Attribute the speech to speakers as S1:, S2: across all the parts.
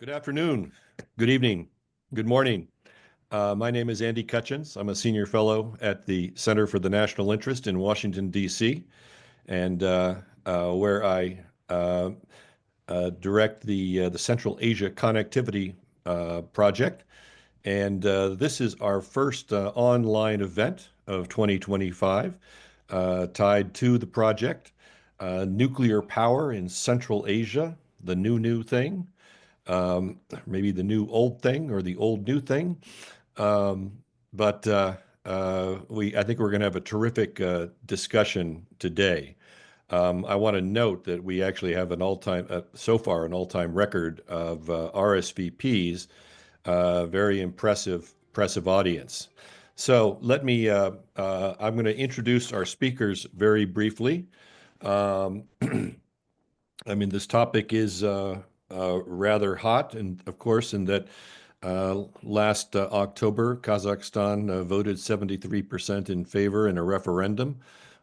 S1: Good afternoon, good evening, good morning. My name is Andy Cutchins. I'm a senior fellow at the Center for the National Interest in Washington, D.C., and where I direct the Central Asia Connectivity Project. And this is our first online event of 2025 tied to the project. Nuclear power in Central Asia, the new thing, maybe the new old thing or the old new thing. Um, but I think we're going to have a terrific discussion today. I want to note that we actually have so far, an all-time record of RSVPs. Very impressive audience. So I'm going to introduce our speakers very briefly. Um, this topic is rather hot, and of course, in that last October, Kazakhstan voted 73% in favor in a referendum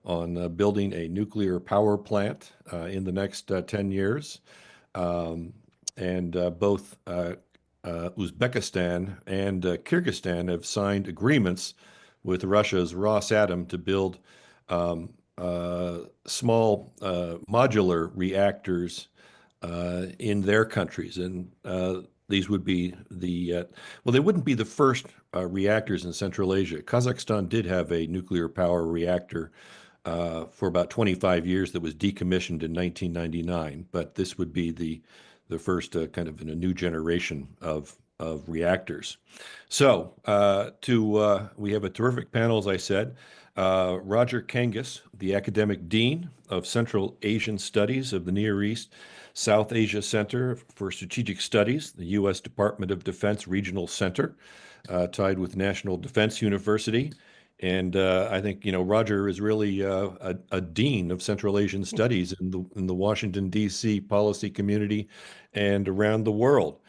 S1: on building a nuclear power plant in the next 10 years. Um, and both Uzbekistan and Kyrgyzstan have signed agreements with Russia's Rosatom to build small modular reactors in their countries. And these would be well, they wouldn't be the first reactors in Central Asia. Kazakhstan did have a nuclear power reactor for about 25 years that was decommissioned in 1999, but this would be the first kind of in a new generation of reactors. So we have a terrific panel, as I said. Roger Kangas, the academic dean of Central Asian Studies of the Near East South Asia Center for Strategic Studies, the U.S. Department of Defense Regional Center, tied with National Defense University. And I think, Roger is really a dean of Central Asian Studies in the Washington, D.C. policy community and around the world.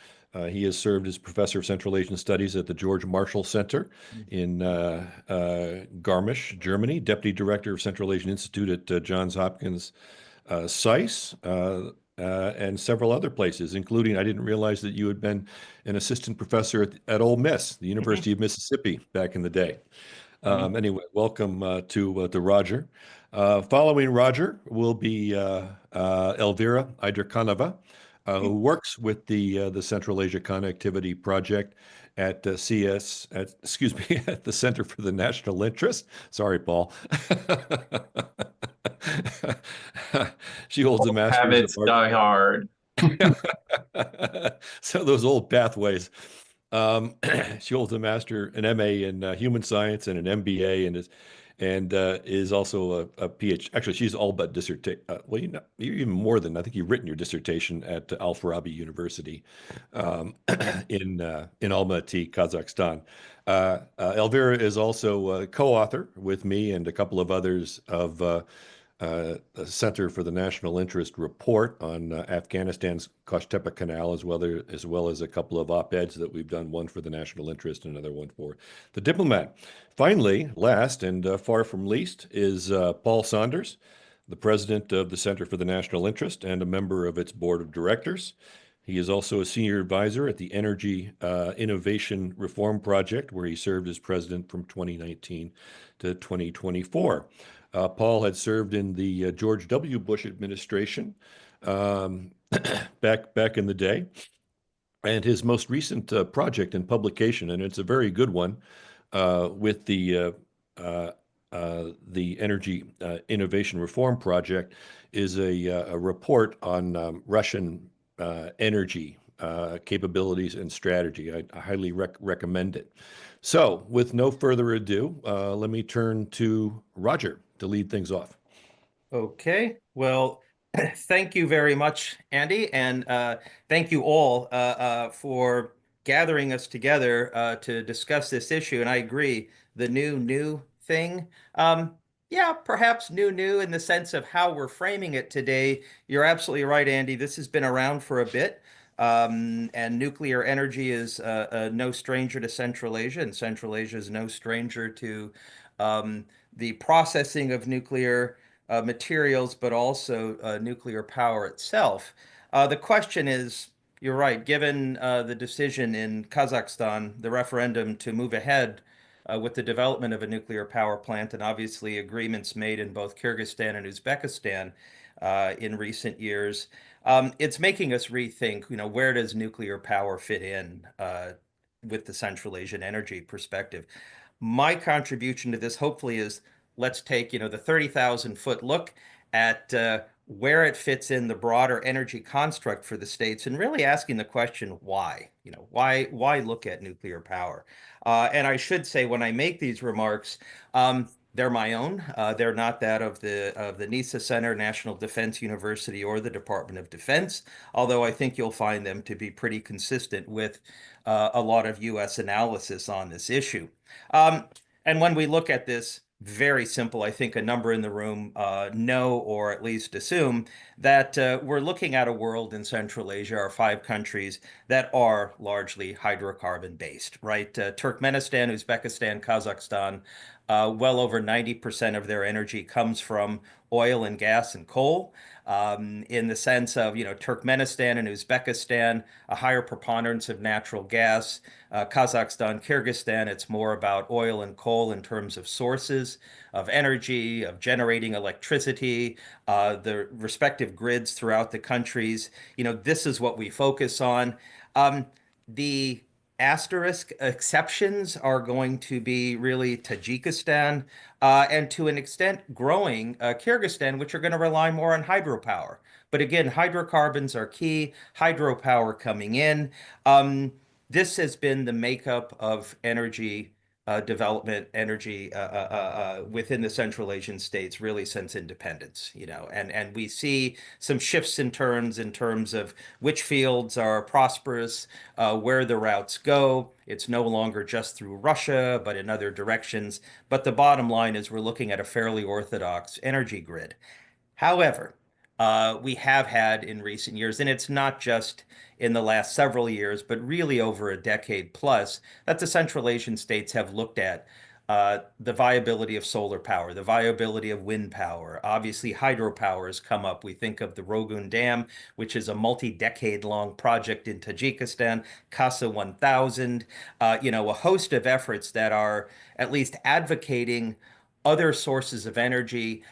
S1: He has served as professor of Central Asian Studies at the George Marshall Center in Garmisch, Germany, deputy director of Central Asian Institute at Johns Hopkins SAIS, and several other places, including, I didn't realize that you had been an assistant professor at Ole Miss, the University of Mississippi, back in the day. Anyway, welcome to Roger. Following Roger will be Elvira Idrikanova, who works with the Central Asia Connectivity Project at excuse me, at the Center for the National Interest. Sorry, Paul. She holds a master's of
S2: Habits
S1: art.
S2: die hard.
S1: So those old pathways. Um, she holds a master, an MA in human science and an MBA, and is also a PhD. Actually, she's all but dissertation. Well, you're even more than I think you've written your dissertation at Al Farabi University in Almaty, Kazakhstan. Elvira is also a co-author with me and a couple of others of the Center for the National Interest report on Afghanistan's Kosh-Tepe Canal, as well as a couple of op-eds that we've done, one for the National Interest and another one for the Diplomat. Finally, last and far from least, is Paul Saunders, the president of the Center for the National Interest and a member of its board of directors. He is also a senior advisor at the Energy Innovation Reform Project, where he served as president from 2019 to 2024. Paul had served in the George W. Bush administration um, back in the day, and his most recent project and publication, and it's a very good one, with the Energy Innovation Reform Project, is a report on Russian energy capabilities and strategy. I highly recommend it. So, with no further ado, let me turn to Roger to lead things off.
S3: Okay, well, thank you very much, Andy, and thank you all for gathering us together to discuss this issue. And I agree, the new thing, yeah, perhaps new in the sense of how we're framing it today. You're absolutely right, Andy. This has been around for a bit. And nuclear energy is no stranger to Central Asia, and Central Asia is no stranger to the processing of nuclear materials, but also nuclear power itself. The question is, You're right. Given the decision in Kazakhstan, the referendum to move ahead with the development of a nuclear power plant, and obviously agreements made in both Kyrgyzstan and Uzbekistan in recent years, it's making us rethink, where does nuclear power fit in with the Central Asian energy perspective? My contribution to this hopefully is let's take, the 30,000-foot look at where it fits in the broader energy construct for the states and really asking the question, why? Why look at nuclear power? And I should say when I make these remarks, they're my own. They're not that of the NISA Center, National Defense University, or the Department of Defense, although I think you'll find them to be pretty consistent with a lot of U.S. analysis on this issue. Um, and when we look at this, very simple, I think a number in the room know or at least assume that we're looking at a world in Central Asia, our five countries that are largely hydrocarbon based, right? Turkmenistan, Uzbekistan, Kazakhstan, well over 90% of their energy comes from oil and gas and coal. In the sense of, Turkmenistan and Uzbekistan, a higher preponderance of natural gas. Kazakhstan, Kyrgyzstan, it's more about oil and coal in terms of sources of energy, of generating electricity, the respective grids throughout the countries. This is what we focus on. The asterisk exceptions are going to be really Tajikistan and to an extent growing Kyrgyzstan, which are going to rely more on hydropower. But again, hydrocarbons are key, hydropower coming in. This has been the makeup of energy development, energy within the Central Asian states really since independence, and we see some shifts in terms of which fields are prosperous, where the routes go. It's no longer just through Russia, but in other directions. But the bottom line is we're looking at a fairly orthodox energy grid. However, we have had in recent years, and it's not just in the last several years, but really over a decade plus, that the Central Asian states have looked at the viability of solar power, the viability of wind power. Obviously, hydropower has come up. We think of the Rogun Dam, which is a multi-decade long project in Tajikistan, Casa 1000, a host of efforts that are at least advocating other sources of energy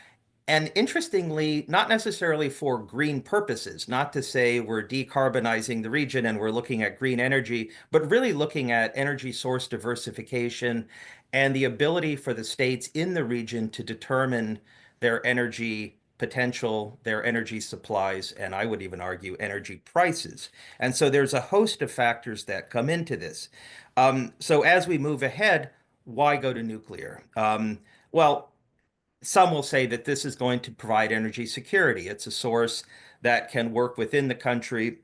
S3: and interestingly, not necessarily for green purposes, not to say we're decarbonizing the region and we're looking at green energy, but really looking at energy source diversification and the ability for the states in the region to determine their energy potential, their energy supplies, and I would even argue energy prices. And so there's a host of factors that come into this. So as we move ahead, why go to nuclear? Well, some will say that this is going to provide energy security. It's a source that can work within the country.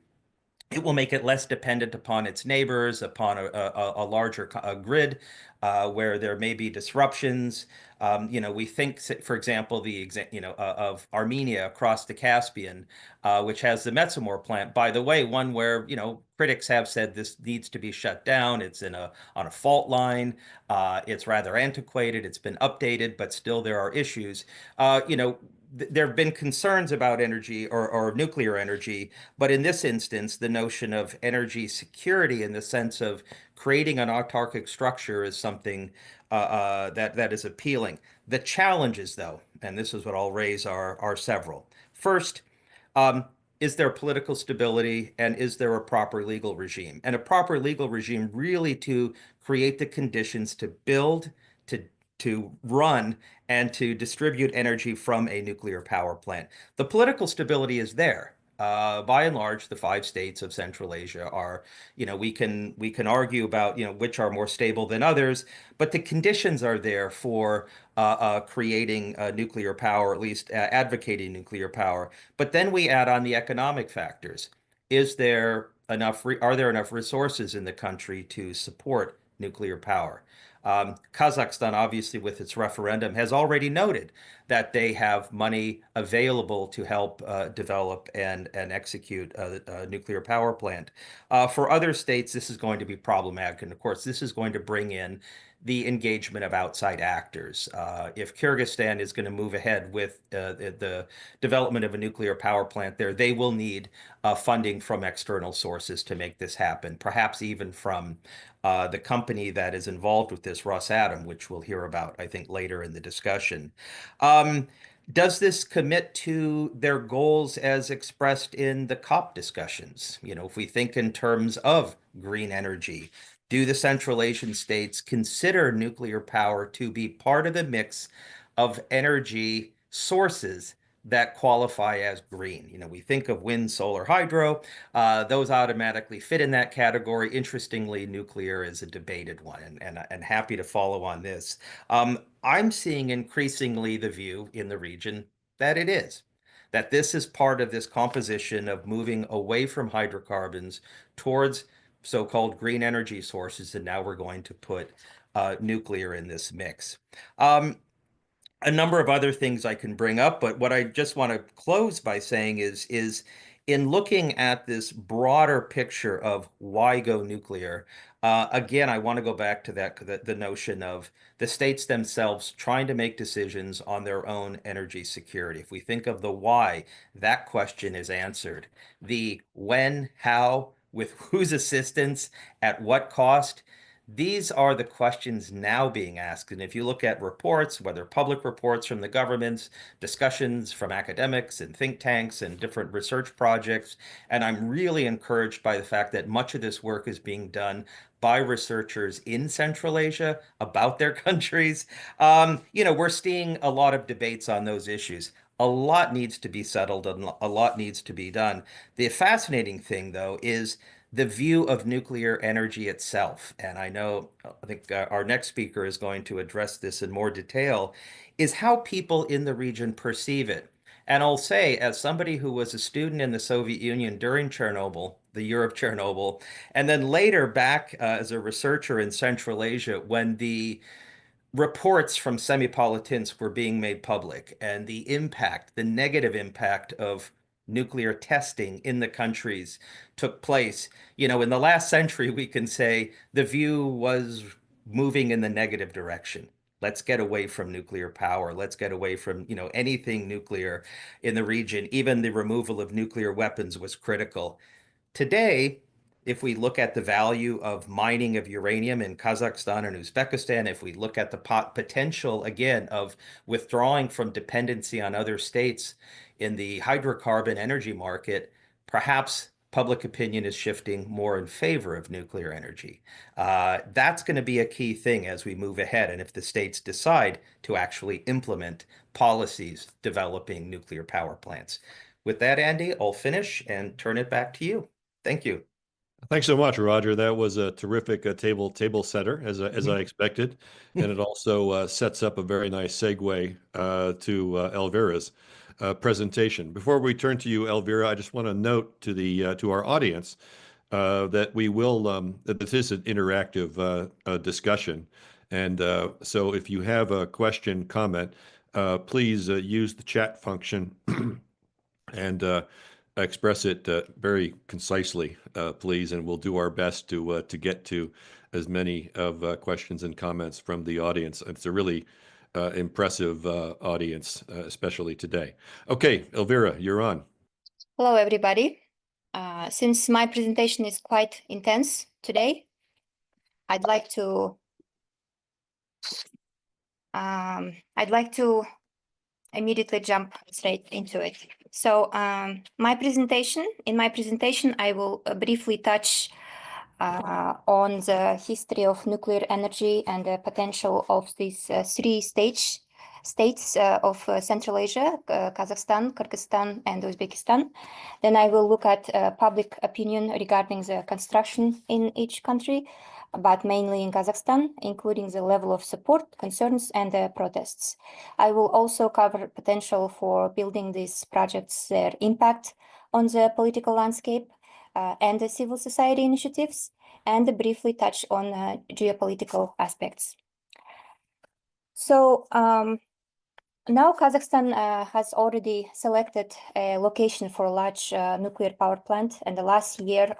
S3: It will make it less dependent upon its neighbors, upon a larger grid where there may be disruptions. We think, for example, of Armenia across the Caspian, which has the Metsamor plant. By the way, one where critics have said this needs to be shut down. It's on a fault line. It's rather antiquated. It's been updated, but still there are issues. There have been concerns about energy or nuclear energy, but in this instance, the notion of energy security in the sense of creating an autarkic structure is something that is appealing. The challenges, though, and this is what I'll raise, are several. First, is there political stability and is there a proper legal regime? And a proper legal regime really to create the conditions to build, to run, and to distribute energy from a nuclear power plant. The political stability is there. By and large, the five states of Central Asia are, we can argue about, which are more stable than others, but the conditions are there for creating nuclear power, at least advocating nuclear power. But then we add on the economic factors. Are there enough resources in the country to support nuclear power? Kazakhstan, obviously, with its referendum, has already noted that they have money available to help develop and execute a nuclear power plant. For other states, this is going to be problematic. And of course, this is going to bring in the engagement of outside actors. If Kyrgyzstan is going to move ahead with the development of a nuclear power plant there, they will need funding from external sources to make this happen, perhaps even from the company that is involved with this, Rosatom, which we'll hear about, I think, later in the discussion. Does this commit to their goals as expressed in the COP discussions? You know, if we think in terms of green energy, do the Central Asian states consider nuclear power to be part of the mix of energy sources that qualify as green? You know, we think of wind, solar, hydro. Those automatically fit in that category. Interestingly, nuclear is a debated one, and happy to follow on this. I'm seeing increasingly the view in the region that it is, that this is part of this composition of moving away from hydrocarbons towards so-called green energy sources, and now we're going to put nuclear in this mix. A number of other things I can bring up, but what I just want to close by saying is in looking at this broader picture of why go nuclear, again, I want to go back to the notion of the states themselves trying to make decisions on their own energy security. If we think of the why, that question is answered. The when, how, with whose assistance, at what cost, these are the questions now being asked. And if you look at reports, whether public reports from the governments, discussions from academics and think tanks and different research projects, and I'm really encouraged by the fact that much of this work is being done by researchers in Central Asia about their countries. You know, we're seeing a lot of debates on those issues. A lot needs to be settled and a lot needs to be done. The fascinating thing, though, is the view of nuclear energy itself, and I think our next speaker is going to address this in more detail, is how people in the region perceive it. And I'll say, as somebody who was a student in the Soviet Union during Chernobyl, the year of Chernobyl, and then later back as a researcher in Central Asia, when the reports from Semipalatinsk were being made public and the impact, the negative impact of nuclear testing in the countries took place. You know, in the last century, we can say the view was moving in the negative direction. Let's get away from nuclear power. Let's get away from, you know, anything nuclear in the region. Even the removal of nuclear weapons was critical. Today, if we look at the value of mining of uranium in Kazakhstan and Uzbekistan, if we look at the potential, again, of withdrawing from dependency on other states in the hydrocarbon energy market, perhaps public opinion is shifting more in favor of nuclear energy. That's going to be a key thing as we move ahead, and if the states decide to actually implement policies developing nuclear power plants. With that, Andy, I'll finish and turn it back to you. Thank you.
S1: Thanks so much, Roger. That was a terrific table setter, as I expected, and it also sets up a very nice segue to Elvira's presentation. Before we turn to you, Elvira, I just want to note to the to our audience that we will that this is an interactive discussion, and so if you have a question, comment, please use the chat function and express it very concisely, please, and we'll do our best to get to as many of questions and comments from the audience. It's a really impressive audience, especially today. Okay, Elvira, you're on.
S2: Hello, everybody. Since my presentation is quite intense today, I'd like to immediately jump straight into it. So in my presentation, I will briefly touch on the history of nuclear energy and the potential of these three states of Central Asia, Kazakhstan, Kyrgyzstan, and Uzbekistan. Then I will look at public opinion regarding the construction in each country, but mainly in Kazakhstan, including the level of support, concerns, and protests. I will also cover potential for building these projects, their impact on the political landscape, and the civil society initiatives, and briefly touch on geopolitical aspects. So Now Kazakhstan has already selected a location for a large nuclear power plant, and the last year,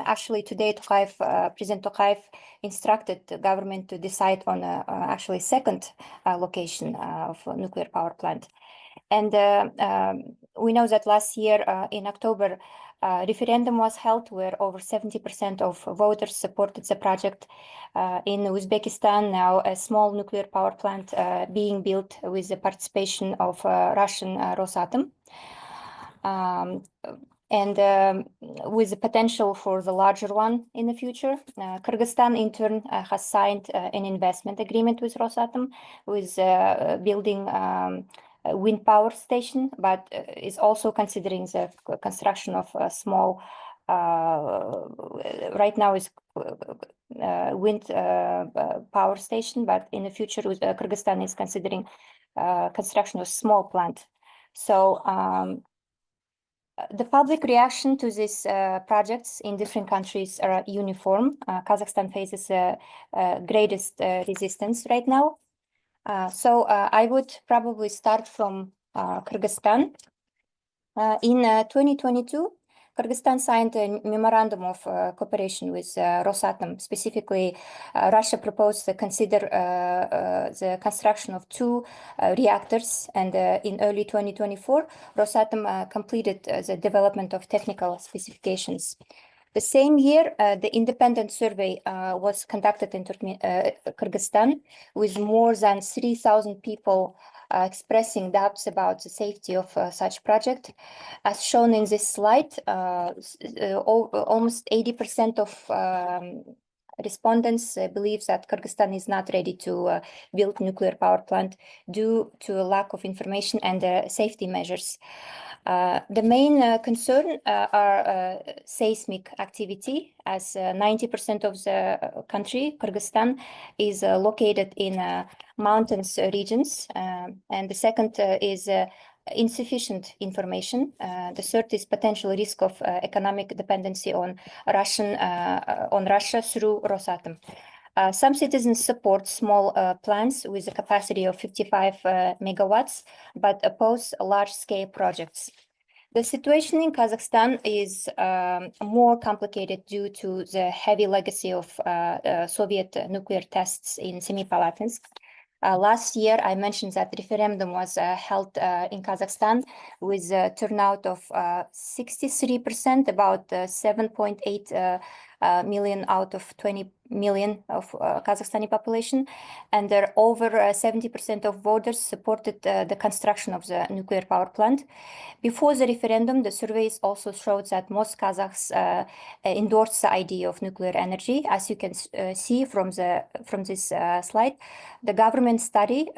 S2: actually today, President Tokayev instructed the government to decide on a actually second location of a nuclear power plant. And we know that last year in October, referendum was held where over 70% of voters supported the project. In Uzbekistan, now a small nuclear power plant being built with the participation of Russian Rosatom. And with the potential for the larger one in the future. Kyrgyzstan, in turn, has signed an investment agreement with Rosatom with building a wind power station, but is also considering the construction of a small, right now is wind power station, but in the future, Kyrgyzstan is considering construction of small plant. So the public reaction to these projects in different countries are uniform. Kazakhstan faces greatest resistance right now. So I would probably start from Kyrgyzstan. In 2022, Kyrgyzstan signed a memorandum of cooperation with Rosatom. Specifically, Russia proposed to consider the construction of 2 reactors, and in early 2024, Rosatom completed the development of technical specifications. The same year, the independent survey was conducted in Kyrgyzstan with more than 3,000 people expressing doubts about the safety of such project. As shown in this slide, almost 80% of respondents believe that Kyrgyzstan is not ready to build nuclear power plant due to a lack of information and safety measures. The main concern are seismic activity, as 90% of the country, Kyrgyzstan, is located in mountainous regions. And the second is insufficient information. The third is potential risk of economic dependency on Russia through Rosatom. Some citizens support small plants with a capacity of 55 megawatts, but oppose large-scale projects. The situation in Kazakhstan is more complicated due to the heavy legacy of Soviet nuclear tests in Semipalatinsk. Last year, I mentioned that referendum was held in Kazakhstan with a turnout of 63%, about 7.8 million out of 20 million of Kazakhstani population, and there over 70% of voters supported the construction of the nuclear power plant. Before the referendum, the surveys also showed that most Kazakhs endorsed the idea of nuclear energy. As you can see from this slide, the government study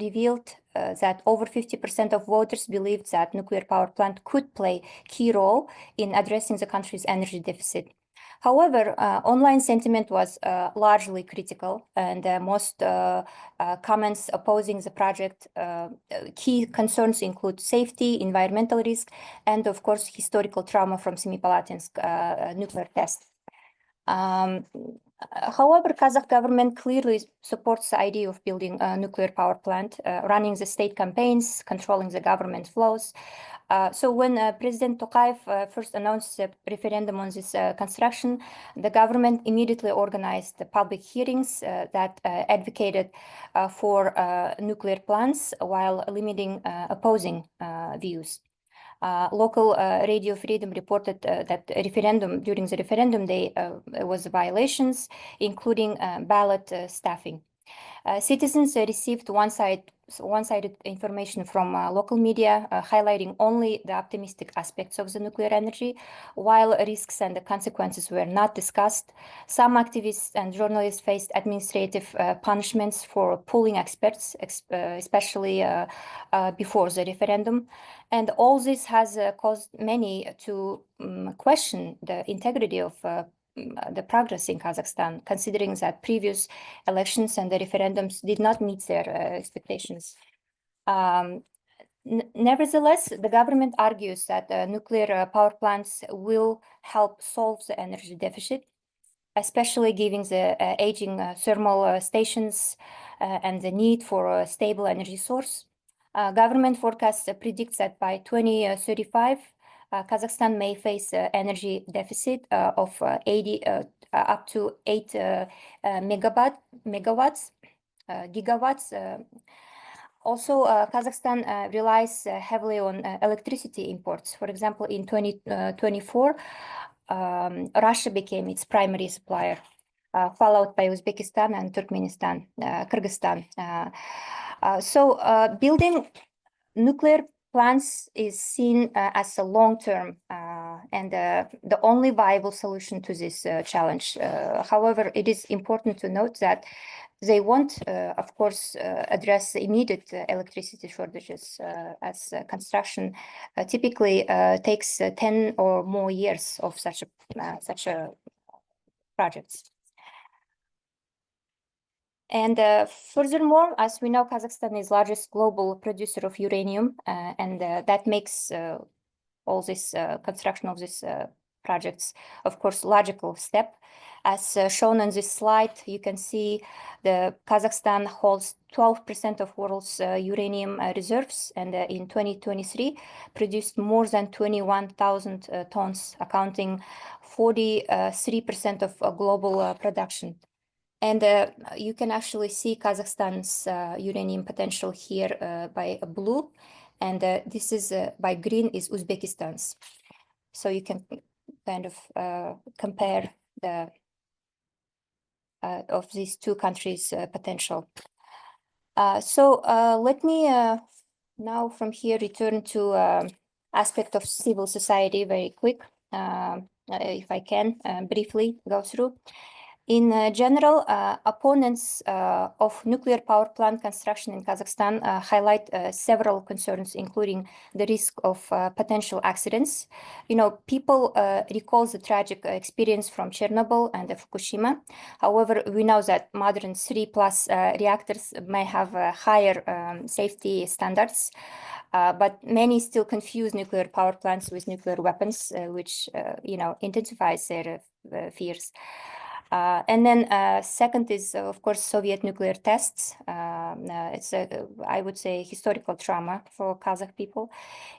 S2: revealed that over 50% of voters believed that nuclear power plant could play a key role in addressing the country's energy deficit. However, online sentiment was largely critical, and most comments opposing the project. Key concerns include safety, environmental risk, and of course, historical trauma from Semipalatinsk nuclear test. However, Kazakh government clearly supports the idea of building a nuclear power plant, running the state campaigns, controlling the government flows. So when President Tokayev first announced the referendum on this construction, the government immediately organized the public hearings that advocated for nuclear plants while limiting opposing views. Local Radio Freedom reported that during the referendum day was violations, including ballot stuffing. Citizens received one-sided information from local media, highlighting only the optimistic aspects of the nuclear energy, while risks and the consequences were not discussed. Some activists and journalists faced administrative punishments for pulling experts, especially before the referendum. And all this has caused many to question the integrity of the progress in Kazakhstan, considering that previous elections and the referendums did not meet their expectations. Nevertheless, the government argues that nuclear power plants will help solve the energy deficit, especially given the aging thermal stations and the need for a stable energy source. Government forecast predicts that by 2035, Kazakhstan may face energy deficit of 80 up to 8 gigawatts. Also, Kazakhstan relies heavily on electricity imports. For example, in 2024, Russia became its primary supplier, followed by Uzbekistan and Turkmenistan, Kyrgyzstan. So building nuclear plants is seen as a long-term and the only viable solution to this challenge. However, it is important to note that they won't, of course, address immediate electricity shortages, as construction typically takes 10 or more years of such a projects. And furthermore, as we know, Kazakhstan is largest global producer of uranium, and that makes all this construction of these projects, of course, logical step. As shown on this slide, you can see the Kazakhstan holds 12% of world's uranium reserves, and in 2023 produced more than 21,000 tons, accounting 43% of global production. And you can actually see Kazakhstan's uranium potential here by blue, and this is by green is Uzbekistan's. So you can kind of compare the of these two countries' potential. So let me now from here return to aspect of civil society very quick, if I can briefly go through. In general, opponents of nuclear power plant construction in Kazakhstan highlight several concerns, including the risk of potential accidents. You know, people recall the tragic experience from Chernobyl and Fukushima. However, we know that modern 3+ reactors may have higher safety standards, but many still confuse nuclear power plants with nuclear weapons, which you know, intensifies their fears. And then second is, of course, Soviet nuclear tests. It's I would say, historical trauma for Kazakh people.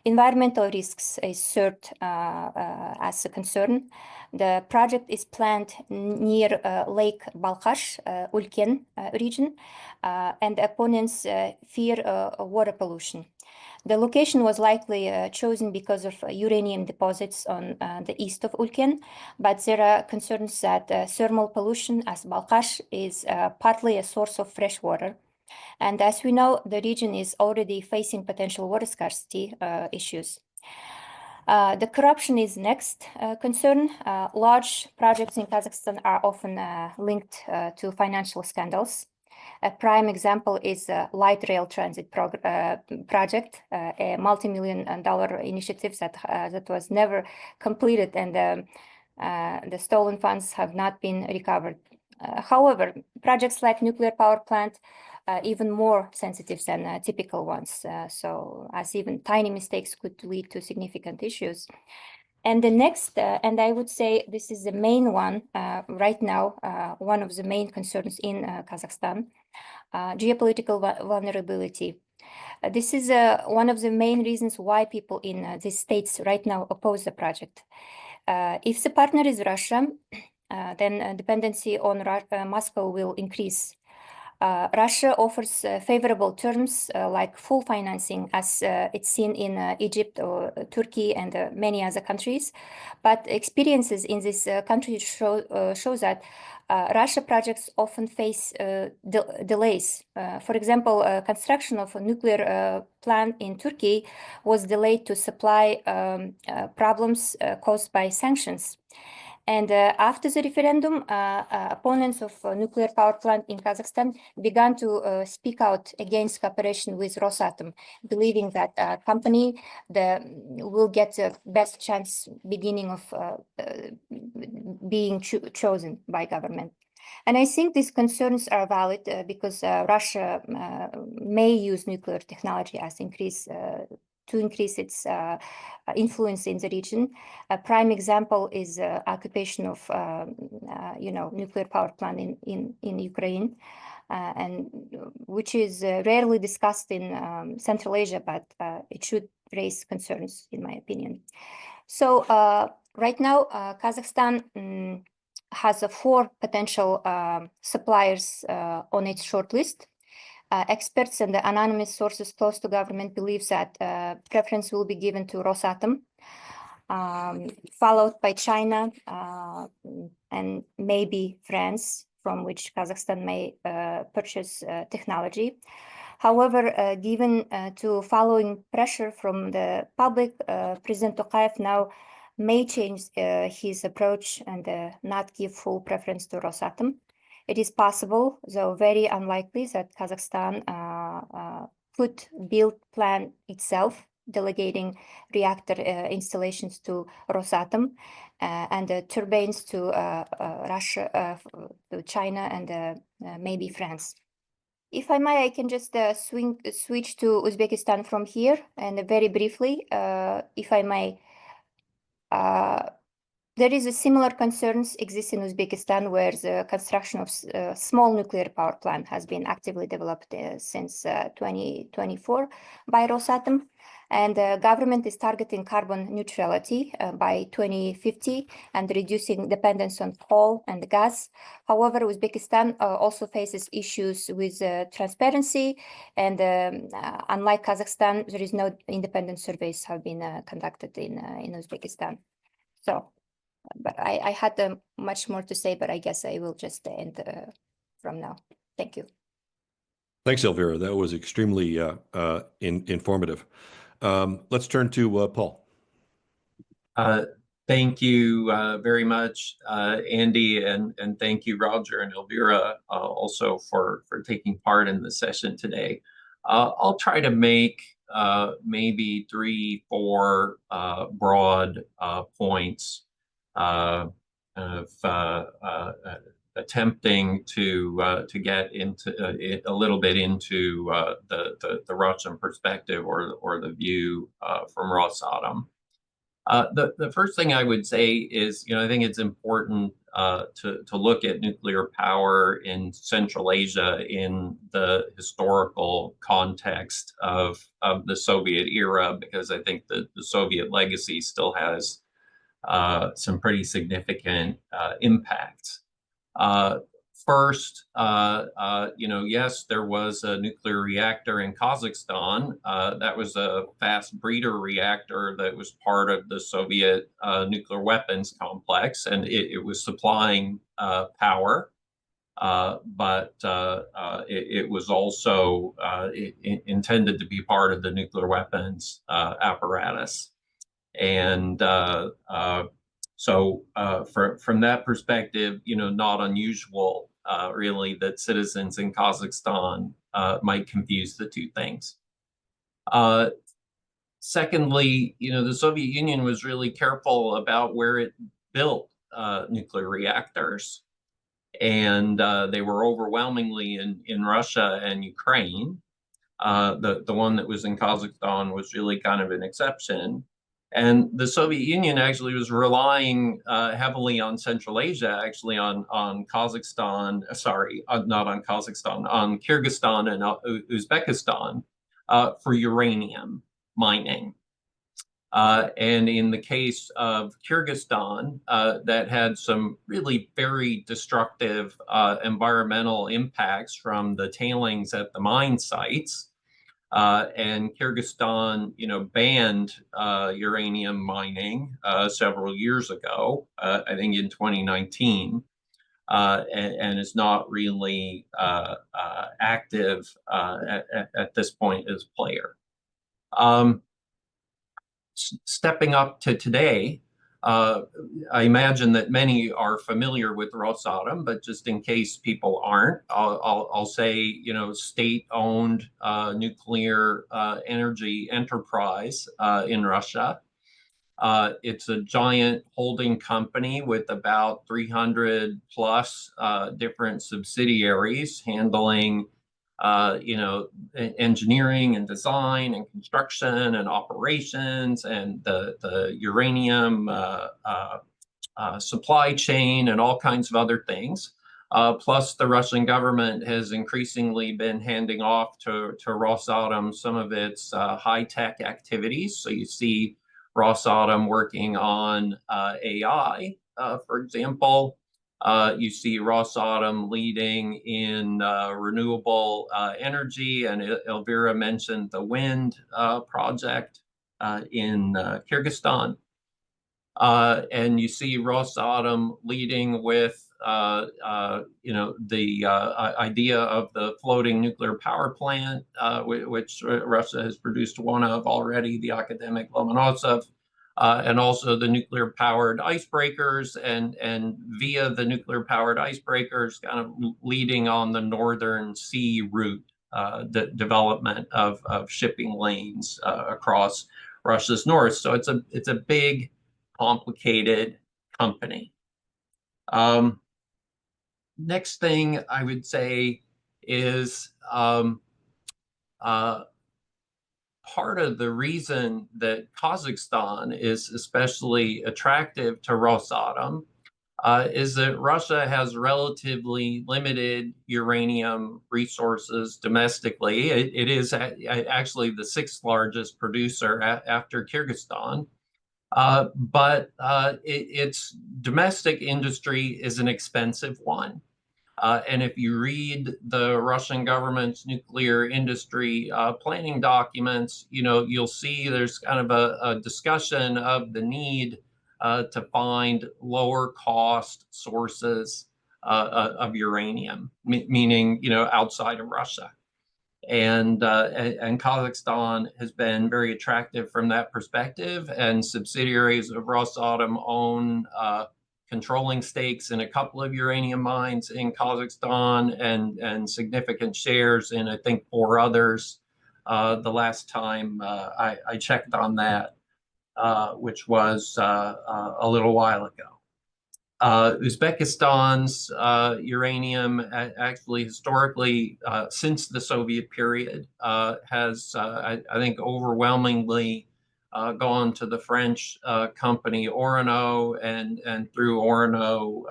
S2: Environmental risks is served as a concern. The project is planned near Lake Balkhash, Ulken region, and opponents fear water pollution. The location was likely chosen because of uranium deposits on the east of Ulken, but there are concerns that thermal pollution, as Balkhash is partly a source of fresh water. And as we know, the region is already facing potential water scarcity issues. The corruption is next concern. Large projects in Kazakhstan are often linked to financial scandals. A prime example is a light rail transit project, a multi-million-dollar initiative that was never completed, and the stolen funds have not been recovered. However, projects like nuclear power plant even more sensitive than typical ones. So as even tiny mistakes could lead to significant issues. And the next, and I would say this is the main one right now, one of the main concerns in Kazakhstan, geopolitical vulnerability. This is one of the main reasons why people in these states right now oppose the project. If the partner is Russia, then dependency on Moscow will increase. Russia offers favorable terms like full financing, as it's seen in Egypt or Turkey and many other countries. But experiences in these countries show that Russia projects often face delays. For example, construction of a nuclear plant in Turkey was delayed to supply problems caused by sanctions. And after the referendum, opponents of nuclear power plant in Kazakhstan began to speak out against cooperation with Rosatom, believing that company will get the best chance beginning of being chosen by government. And I think these concerns are valid because Russia may use nuclear technology as to increase its influence in the region. A prime example is occupation of nuclear power plant in Ukraine. and which is rarely discussed in Central Asia, but it should raise concerns, in my opinion. So right now, Kazakhstan has 4 potential suppliers on its shortlist. Experts and the anonymous sources close to government believe that preference will be given to Rosatom, followed by China and maybe France, from which Kazakhstan may purchase technology. However, given to following pressure from the public, President Tokayev now may change his approach and not give full preference to Rosatom. It is possible, though very unlikely, that Kazakhstan could build plant itself, delegating reactor installations to Rosatom and the turbines to Russia, to China, and maybe France. If I may, I can just switch to Uzbekistan from here, and very briefly, if I may. There is a similar concerns exist in Uzbekistan, where the construction of a small nuclear power plant has been actively developed since 2024 by Rosatom, and the government is targeting carbon neutrality by 2050 and reducing dependence on coal and gas. However, Uzbekistan also faces issues with transparency, and unlike Kazakhstan, there is no independent surveys have been conducted in Uzbekistan. So. But I had much more to say, but I guess I will just end from now. Thank you.
S1: Thanks, Elvira. That was extremely informative. Let's turn to Paul.
S4: Thank you very much, Andy, and thank you, Roger and Elvira, also for taking part in the session today. I'll try to make maybe 3, 4 broad points of attempting to get into a little bit into the Russian perspective or the view from Rosatom. The first thing I would say is, I think it's important to look at nuclear power in Central Asia in the historical context of the Soviet era, because I think that the Soviet legacy still has some pretty significant impacts. First, yes, there was a nuclear reactor in Kazakhstan. That was a fast breeder reactor that was part of the Soviet nuclear weapons complex, and it was supplying power, but it was also intended to be part of the nuclear weapons apparatus. And so from that perspective, not unusual, really, that citizens in Kazakhstan might confuse the two things. Secondly, the Soviet Union was really careful about where it built nuclear reactors. And they were overwhelmingly in Russia and Ukraine. The one that was in Kazakhstan was really kind of an exception. And the Soviet Union actually was relying heavily on Central Asia, actually on Kazakhstan, not on Kazakhstan, on Kyrgyzstan and Uzbekistan for uranium mining. And in the case of Kyrgyzstan, that had some really very destructive environmental impacts from the tailings at the mine sites. And Kyrgyzstan, banned uranium mining several years ago, I think in 2019, and is not really active at this point as a player. Stepping up to today, I imagine that many are familiar with Rosatom, but just in case people aren't, I'll say, state-owned nuclear energy enterprise in Russia. It's a giant holding company with about 300 plus different subsidiaries handling engineering and design and construction and operations and the uranium supply chain and all kinds of other things. Plus, the Russian government has increasingly been handing off to Rosatom some of its high-tech activities. So you see Rosatom working on AI, for example. You see Rosatom leading in renewable energy, and Elvira mentioned the wind project in Kyrgyzstan. And you see Rosatom leading with the idea of the floating nuclear power plant, which Russia has produced one of already, the academic Lomonosov, and also the nuclear powered icebreakers, and via the nuclear powered icebreakers, kind of leading on the Northern Sea route, the development of shipping lanes across Russia's north. So it's a big, complicated company. Next thing I would say is part of the reason that Kazakhstan is especially attractive to Rosatom is that Russia has relatively limited uranium resources domestically. It is actually the 6th largest producer after Kyrgyzstan. But its domestic industry is an expensive one. And if you read the Russian government's nuclear industry planning documents, you'll see there's kind of a discussion of the need to find lower cost sources of uranium, meaning, outside of Russia. And Kazakhstan has been very attractive from that perspective, and subsidiaries of Rosatom own controlling stakes in a couple of uranium mines in Kazakhstan, and significant shares in, I think, 4 others. The last time I checked on that, which was a little while ago. Uzbekistan's uranium actually historically, since the Soviet period, has, I think, overwhelmingly gone to the French company Orano, and through Orano,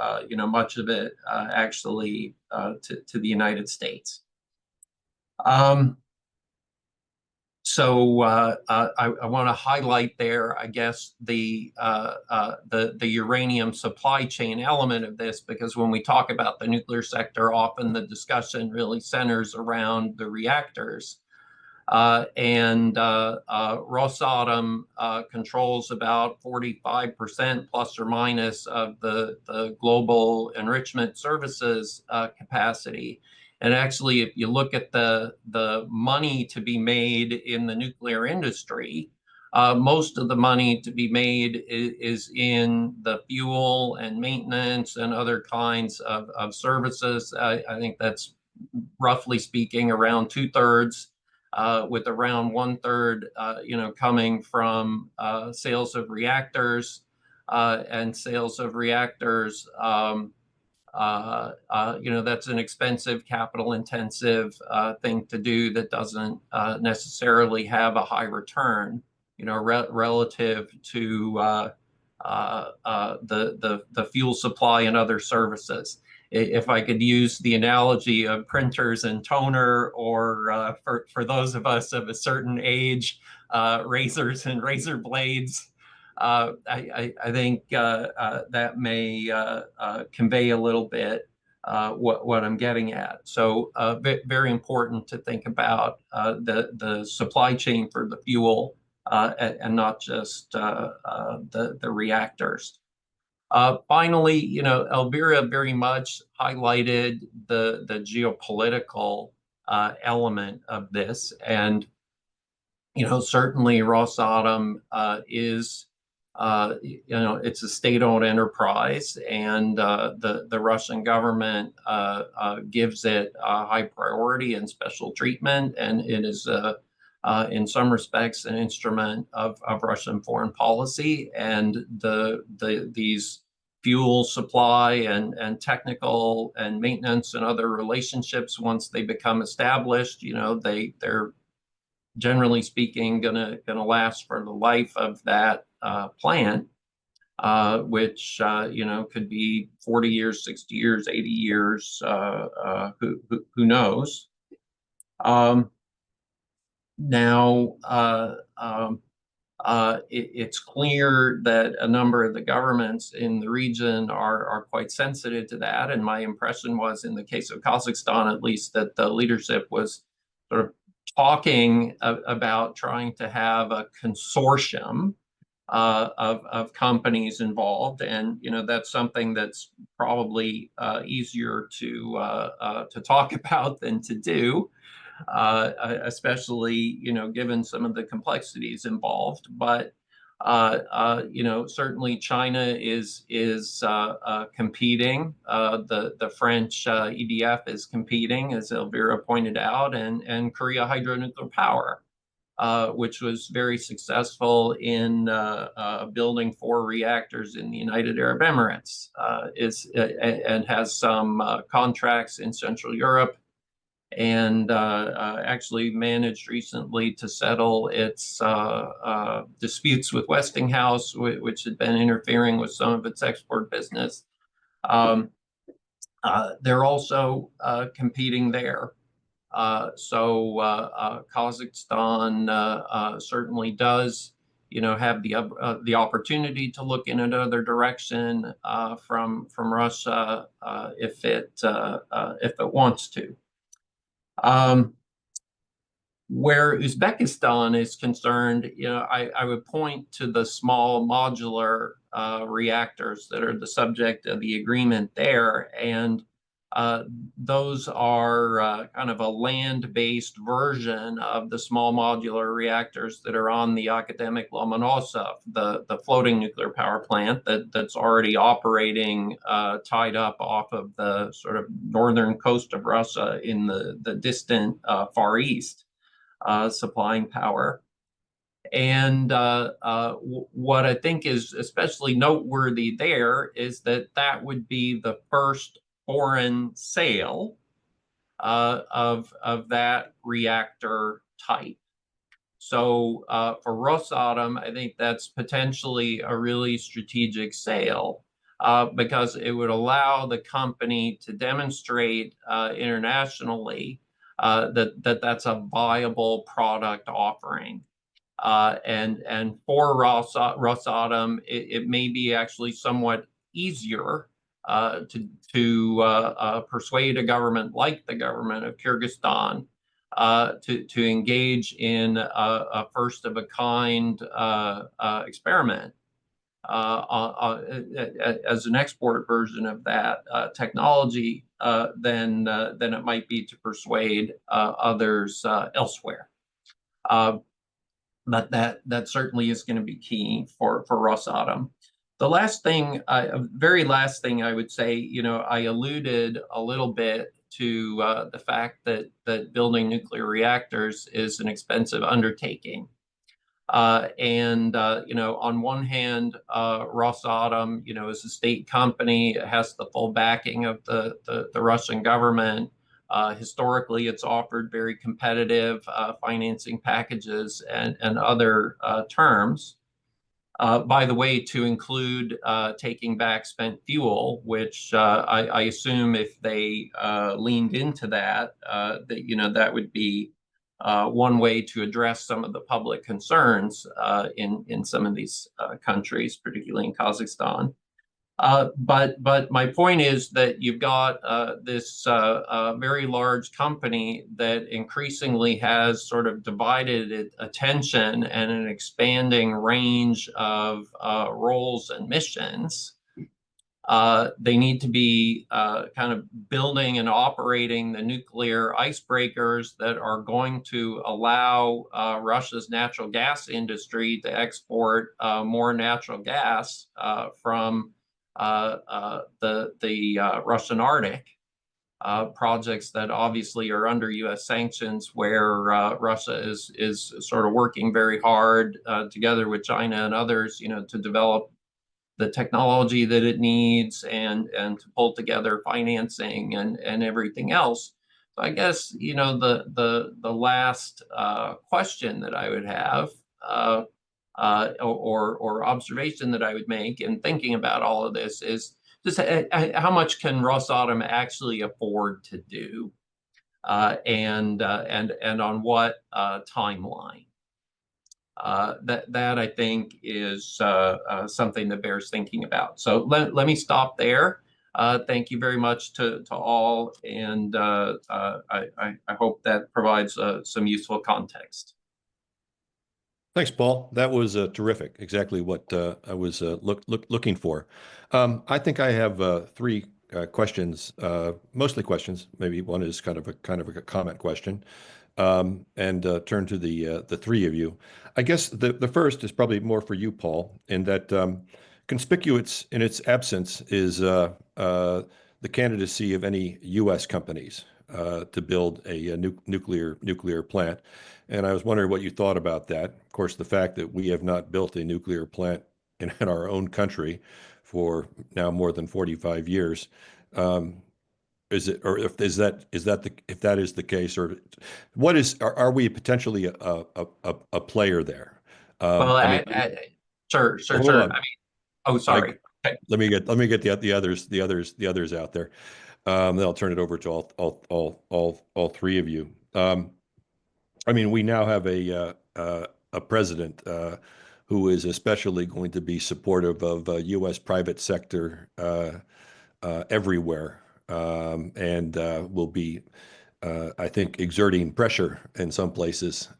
S4: much of it actually to the United States. So I want to highlight there, I guess, the uranium supply chain element of this, because when we talk about the nuclear sector, often the discussion really centers around the reactors. And Rosatom controls about 45% plus or minus of the global enrichment services capacity. And actually, if you look at the money to be made in the nuclear industry, most of the money to be made is in the fuel and maintenance and other kinds of services. I think that's, roughly speaking, around 2/3, with around 1/3, coming from sales of reactors, and sales of reactors. That's an expensive, capital-intensive thing to do that doesn't necessarily have a high return, relative to the fuel supply and other services. If I could use the analogy of printers and toner, or for those of us of a certain age, razors and razor blades, I think that may convey a little bit what I'm getting at. So very important to think about the supply chain for the fuel, and not just the reactors. Finally, Elvira very much highlighted the geopolitical element of this, and certainly Rosatom is, it's a state-owned enterprise, and the Russian government gives it high priority and special treatment, and it is in some respects an instrument of Russian foreign policy. And these fuel supply and technical and maintenance and other relationships, once they become established, they're generally speaking gonna last for the life of that plant. which could be 40 years, 60 years, 80 years, who knows? Now, it's clear that a number of the governments in the region are quite sensitive to that. And my impression was, in the case of Kazakhstan, at least, that the leadership was sort of talking about trying to have a consortium of companies involved. And, that's something that's probably easier to talk about than to do. Especially, given some of the complexities involved. But, certainly China is competing. The French EDF is competing, as Elvira pointed out, and Korea Hydronuclear Power, which was very successful in building 4 reactors in the United Arab Emirates, and has some contracts in Central Europe, and actually managed recently to settle its disputes with Westinghouse, which had been interfering with some of its export business. They're also competing there. So Kazakhstan certainly does, have the opportunity to look in another direction from Russia if it wants to. Where Uzbekistan is concerned, I would point to the small modular reactors that are the subject of the agreement there. And those are kind of a land-based version of the small modular reactors that are on the academic Lomonosov, the floating nuclear power plant that's already operating, tied up off of the sort of northern coast of Russia in the distant Far East, supplying power. And what I think is especially noteworthy there is that would be the first foreign sale of that reactor type. So for Rosatom, I think that's potentially a really strategic sale, because it would allow the company to demonstrate internationally that's a viable product offering. And for Rosatom, it may be actually somewhat easier to persuade a government like the government of Kyrgyzstan to engage in a first of a kind experiment as an export version of that technology than it might be to persuade others elsewhere. But that certainly is going to be key for Rosatom. The last thing, very last thing I would say, I alluded a little bit to the fact that building nuclear reactors is an expensive undertaking. And on one hand, Rosatom, is a state company. It has the full backing of the Russian government. Historically, it's offered very competitive financing packages and other terms. By the way, to include taking back spent fuel, which I assume if they leaned into that, that would be one way to address some of the public concerns in some of these countries, particularly in Kazakhstan. But my point is that you've got this very large company that increasingly has sort of divided attention and an expanding range of roles and missions. They need to be kind of building and operating the nuclear icebreakers that are going to allow Russia's natural gas industry to export more natural gas from the Russian Arctic, projects that obviously are under U.S. sanctions, where Russia is sort of working very hard together with China and others, to develop the technology that it needs and to pull together financing and everything else. So I guess, the last question that I would have or observation that I would make in thinking about all of this is just how much can Rosatom actually afford to do, and on what timeline. That I think is something that bears thinking about. So let me stop there. Thank you very much to all, and I hope that provides some useful context.
S1: Thanks, Paul. That was terrific. Exactly what I was looking for. I think I have three questions, mostly questions. Maybe one is kind of a comment question, and turn to the three of you. I guess the first is probably more for you, Paul, in that conspicuous in its absence is the candidacy of any U.S. companies to build a nuclear plant. And I was wondering what you thought about that. Of course, the fact that we have not built a nuclear plant in our own country for now more than 45 years. Is it, or if if that is the case, or what are we potentially a player there?
S4: Well,
S1: I mean,
S4: sure.
S1: hold
S4: I
S1: on.
S4: mean, oh, sorry. Okay.
S1: Let me get the others out there. Then I'll turn it over to all three of you. I mean, we now have a president who is especially going to be supportive of U.S. private sector everywhere, and will be, I think, exerting pressure in some places.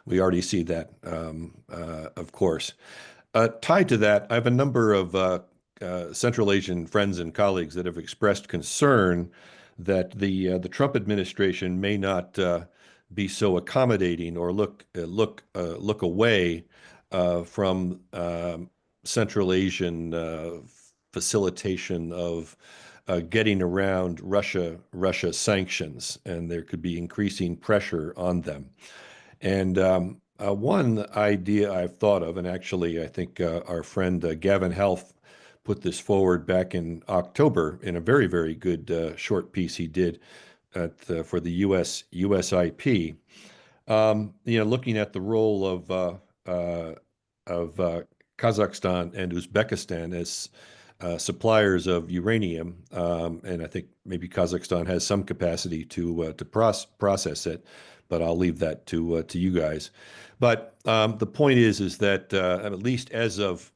S1: We already see that, of course. Tied to that, I have a number of Central Asian friends and colleagues that have expressed concern that the Trump administration may not be so accommodating or look away from Central Asian facilitation of getting around Russia sanctions, and there could be increasing pressure on them. And one idea I've thought of, and actually I think our friend Gavin Health put this forward back in October in a very good short piece he did for the USIP. Looking at the role of Kazakhstan and Uzbekistan as suppliers of uranium, and I think maybe Kazakhstan has some capacity to process it, but I'll leave that to you guys. But the point is that at least as of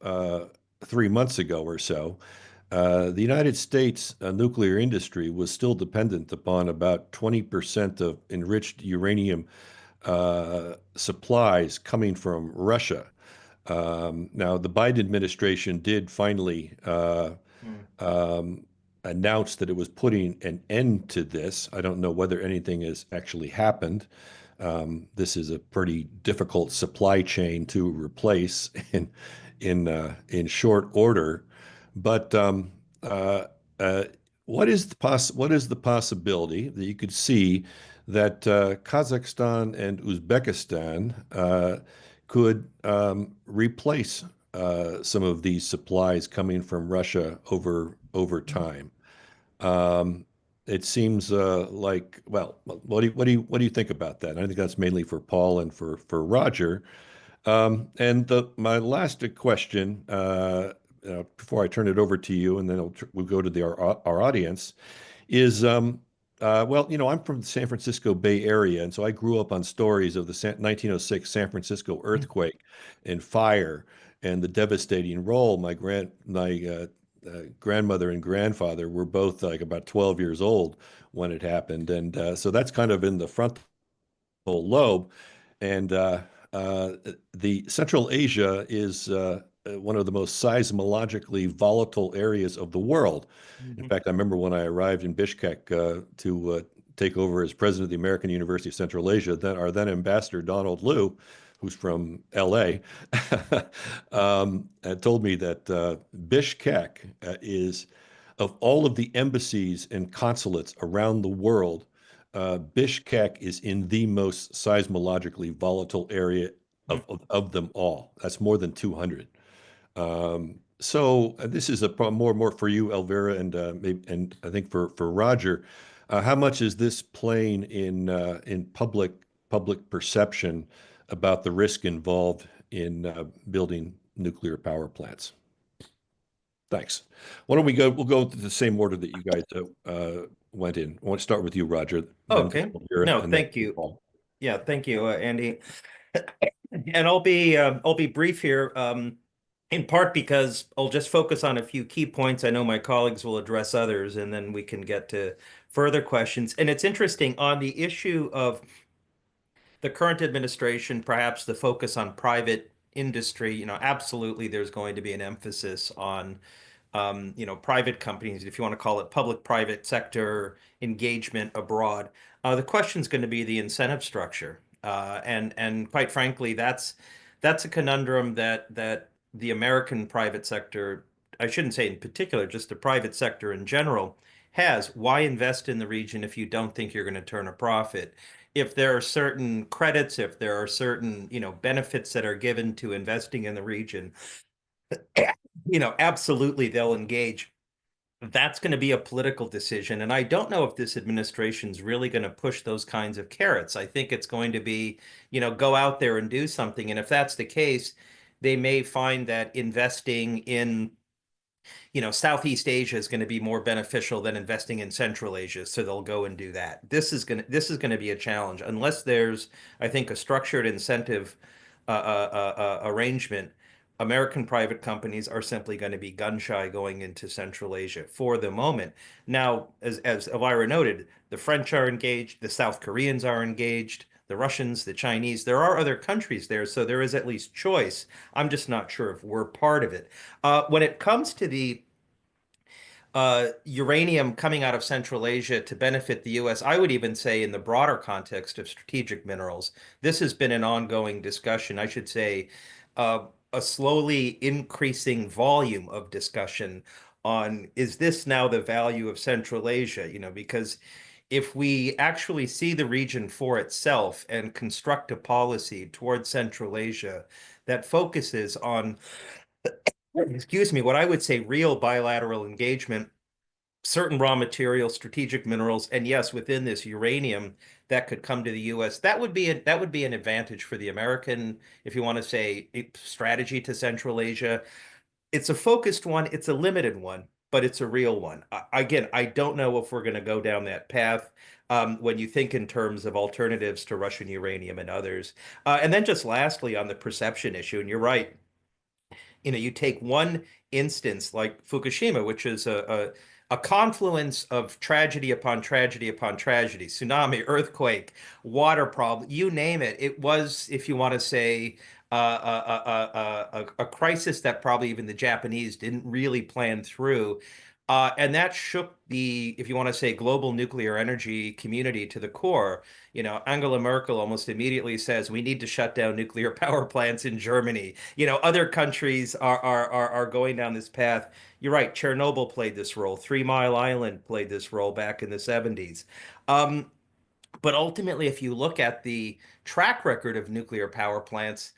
S1: 3 months ago or so, the United States nuclear industry was still dependent upon about 20% of enriched uranium supplies coming from Russia. Now, the Biden administration did finally announce that it was putting an end to this. I don't know whether anything has actually happened. This is a pretty difficult supply chain to replace in short order. But what is the possibility that you could see that Kazakhstan and Uzbekistan could replace some of these supplies coming from Russia over time? It seems like, well, what do you think about that? I think that's mainly for Paul and for Roger. And my last question, before I turn it over to you, and then we'll go to our audience, is well, I'm from the San Francisco Bay Area, and so I grew up on stories of the 1906 San Francisco earthquake and fire and the devastating role. My grandmother and grandfather were both like about 12 years old when it happened, and so that's kind of in the frontal lobe. And the Central Asia is one of the most seismologically volatile areas of the world. In fact, I remember when I arrived in Bishkek to take over as president of the American University of Central Asia, then our then ambassador, Donald Liu, who's from LA, told me that Bishkek is, of all of the embassies and consulates around the world, Bishkek is in the most seismologically volatile area of them all. That's more than 200. So this is a more for you, Elvira, and I think for Roger. How much is this playing in public perception about the risk involved in building nuclear power plants. Thanks. Why don't we go? We'll go to the same order that you guys went in. I want to start with you, Roger.
S3: Okay. No, thank you.
S1: Paul.
S3: Yeah, thank you, Andy. And I'll be brief here, in part because I'll just focus on a few key points. I know my colleagues will address others, and then we can get to further questions. And it's interesting on the issue of the current administration, perhaps the focus on private industry, absolutely there's going to be an emphasis on, private companies, if you want to call it public-private sector engagement abroad. The question is going to be the incentive structure. And quite frankly, that's a conundrum that the American private sector, I shouldn't say in particular, just the private sector in general, has. Why invest in the region if you don't think you're going to turn a profit? If there are certain credits, if there are certain, benefits that are given to investing in the region, absolutely they'll engage. That's going to be a political decision. And I don't know if this administration is really going to push those kinds of carrots. I think it's going to be, go out there and do something. And if that's the case, they may find that investing in Southeast Asia is going to be more beneficial than investing in Central Asia, so they'll go and do that. This is going to be a challenge unless there's, I think, a structured incentive arrangement. American private companies are simply going to be gun shy going into Central Asia for the moment. Now, as Elvira noted, the French are engaged, the South Koreans are engaged, the Russians, the Chinese. There are other countries there, so there is at least choice. I'm just not sure if we're part of it. When it comes to the uranium coming out of Central Asia to benefit the U.S., I would even say in the broader context of strategic minerals, this has been an ongoing discussion. I should say a slowly increasing volume of discussion on, is this now the value of Central Asia? Because if we actually see the region for itself and construct a policy towards Central Asia that focuses on, excuse me, what I would say real bilateral engagement, certain raw materials, strategic minerals, and yes, within this uranium that could come to the U.S., that would be an advantage for the American, if you want to say, strategy to Central Asia. It's a focused one, it's a limited one, but it's a real one. Again, I don't know if we're going to go down that path when you think in terms of alternatives to Russian uranium and others. And then just lastly on the perception issue, and you're right, you take one instance like Fukushima, which is a confluence of tragedy upon tragedy upon tragedy, tsunami, earthquake, water problem, you name it. It was, if you want to say, a crisis that probably even the Japanese didn't really plan through. And that shook the, if you want to say, global nuclear energy community to the core. Angela Merkel almost immediately says we need to shut down nuclear power plants in Germany. Other countries are going down this path. You're right, Chernobyl played this role. 3 Mile Island played this role back in the 70s. But ultimately, if you look at the track record of nuclear power plants,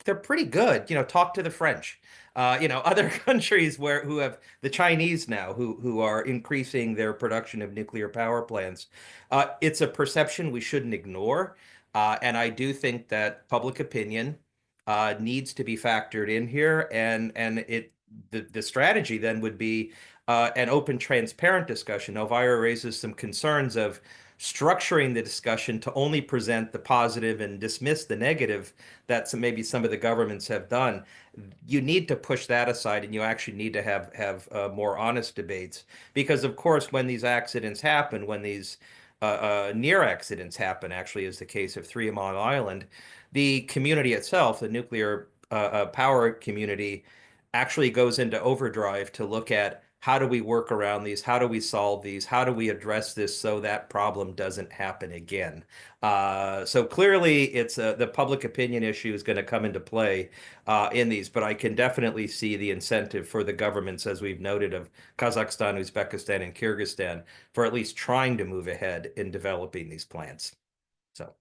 S3: they're pretty good. Talk to the French. Other countries who have the Chinese now who are increasing their production of nuclear power plants. It's a perception we shouldn't ignore. And I do think that public opinion needs to be factored in here. And the strategy then would be an open, transparent discussion. Elvira raises some concerns of structuring the discussion to only present the positive and dismiss the negative that maybe some of the governments have done. You need to push that aside, and you actually need to have more honest debates. Because, of course, when these accidents happen, when these near accidents happen, actually is the case of 3 Mile Island, the community itself, the nuclear power community, actually goes into overdrive to look at how do we work around these? How do we solve these? How do we address this so that problem doesn't happen again? So clearly, it's the public opinion issue is going to come into play in these, but I can definitely see the incentive for the governments, as we've noted, of Kazakhstan, Uzbekistan, and Kyrgyzstan for at least trying to move ahead in developing these plants. So.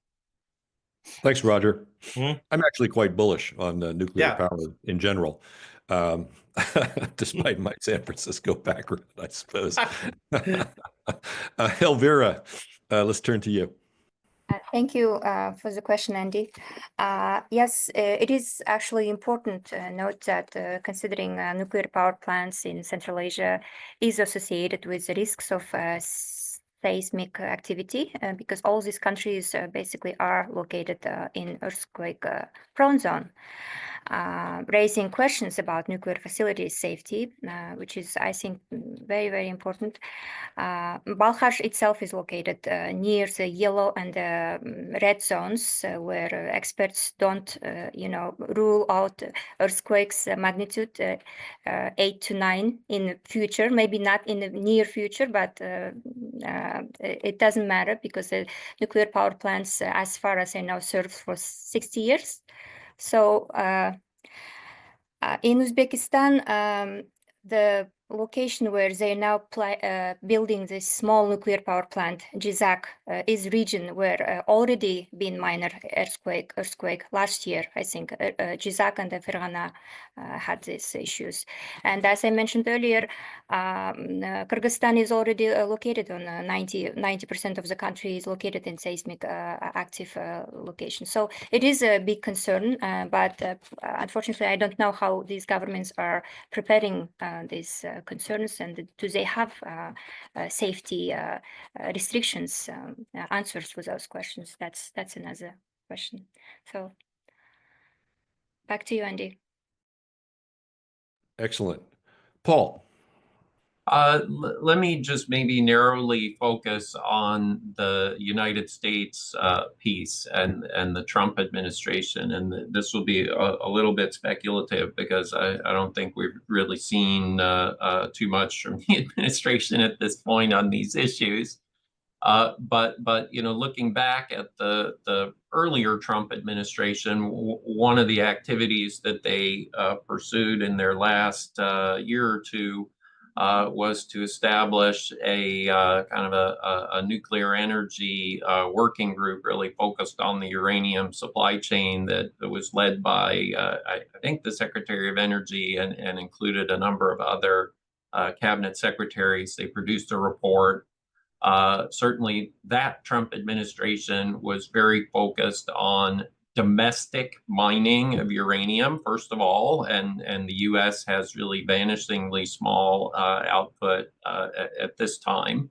S1: Thanks, Roger.
S3: Mhm.
S1: I'm actually quite bullish on nuclear power in general, despite my San Francisco background, I suppose. Elvira, let's turn to you.
S2: Thank you for the question, Andy. Yes, it is actually important to note that considering nuclear power plants in Central Asia is associated with the risks of seismic activity because all these countries basically are located in earthquake-prone zone. Raising questions about nuclear facilities safety, which is, I think, very, very important. Balkhash itself is located near the yellow and red zones where experts don't, rule out earthquakes magnitude 8 to 9 in the future, maybe not in the near future, but it doesn't matter because the nuclear power plants, as far as I know, served for 60 years. So in Uzbekistan, the location where they are now building this small nuclear power plant, Jizak, is region where already been minor earthquake last year. I think Jizak and Fergana had these issues. And as I mentioned earlier, Kyrgyzstan is already located on 90% of the country is located in seismic active location. So it is a big concern, but unfortunately, I don't know how these governments are preparing these concerns, and do they have safety restrictions, answers for those questions? That's another question. So back to you, Andy.
S1: Excellent. Paul.
S4: Let me just maybe narrowly focus on the United States piece and the Trump administration. And this will be a little bit speculative because I don't think we've really seen too much from the administration at this point on these issues. But looking back at the earlier Trump administration, one of the activities that they pursued in their last year or two was to establish a kind of a nuclear energy working group really focused on the uranium supply chain that was led by, I think, the Secretary of Energy and included a number of other cabinet secretaries. They produced a report. Certainly, that Trump administration was very focused on domestic mining of uranium, first of all, and the U.S. has really vanishingly small output at this time.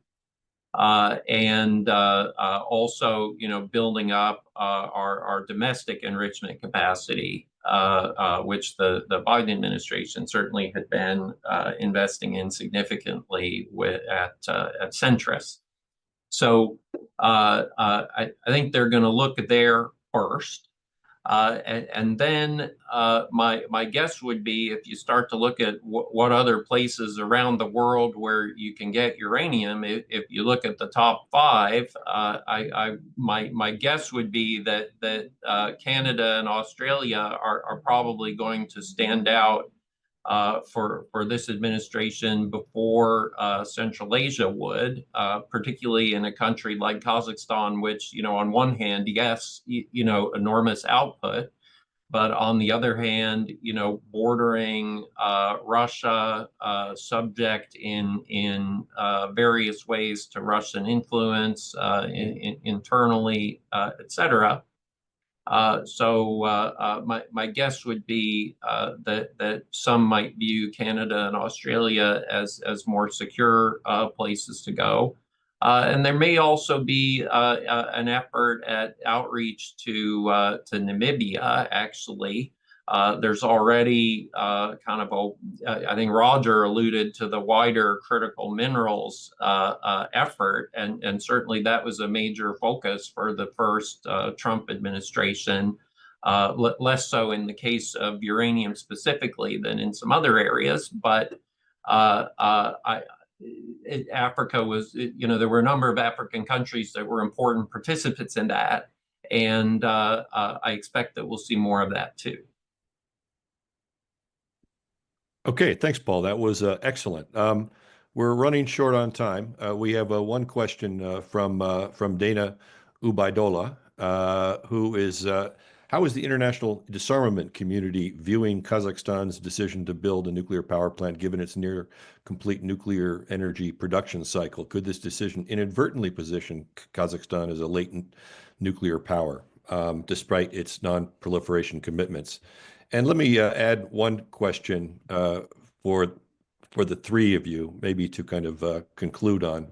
S4: And also, building up our domestic enrichment capacity, which the Biden administration certainly had been investing in significantly at Centrus. So I think they're going to look there first. And then my guess would be if you start to look at what other places around the world where you can get uranium, if you look at the top 5, my guess would be that Canada and Australia are probably going to stand out for this administration before Central Asia would, particularly in a country like Kazakhstan, which, on one hand, yes, enormous output, but on the other hand, bordering Russia, subject in various ways to Russian influence internally, etc. So my guess would be that some might view Canada and Australia as more secure places to go. And there may also be an effort at outreach to Namibia, actually. There's already kind of I think Roger alluded to the wider critical minerals effort, and certainly that was a major focus for the first Trump administration, less so in the case of uranium specifically than in some other areas. But Africa was, there were a number of African countries that were important participants in that, and I expect that we'll see more of that too.
S1: Okay, thanks, Paul. That was excellent. We're running short on time. We have one question from Dana Ubaidola, who is, how how is the international disarmament community viewing Kazakhstan's decision to build a nuclear power plant given its near complete nuclear energy production cycle? Could this decision inadvertently position Kazakhstan as a latent nuclear power, despite its non-proliferation commitments? And let me add one question for the three of you, maybe to kind of conclude on.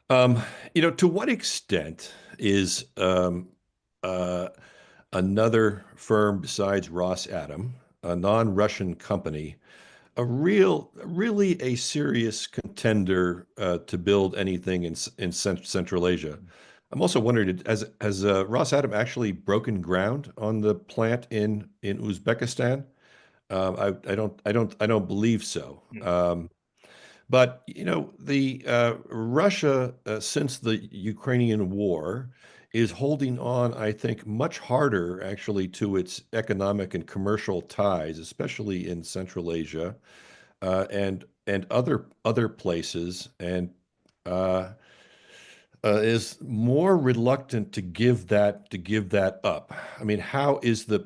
S1: To what extent is another firm besides Rosatom, a non-Russian company, really a serious contender to build anything in Central Asia? I'm also wondering, has Rosatom actually broken ground on the plant in Uzbekistan? I don't believe so. But the Russia, since the Ukrainian war, is holding on, I think, much harder actually to its economic and commercial ties, especially in Central Asia and other places, and is more reluctant to give that up. I mean, how is the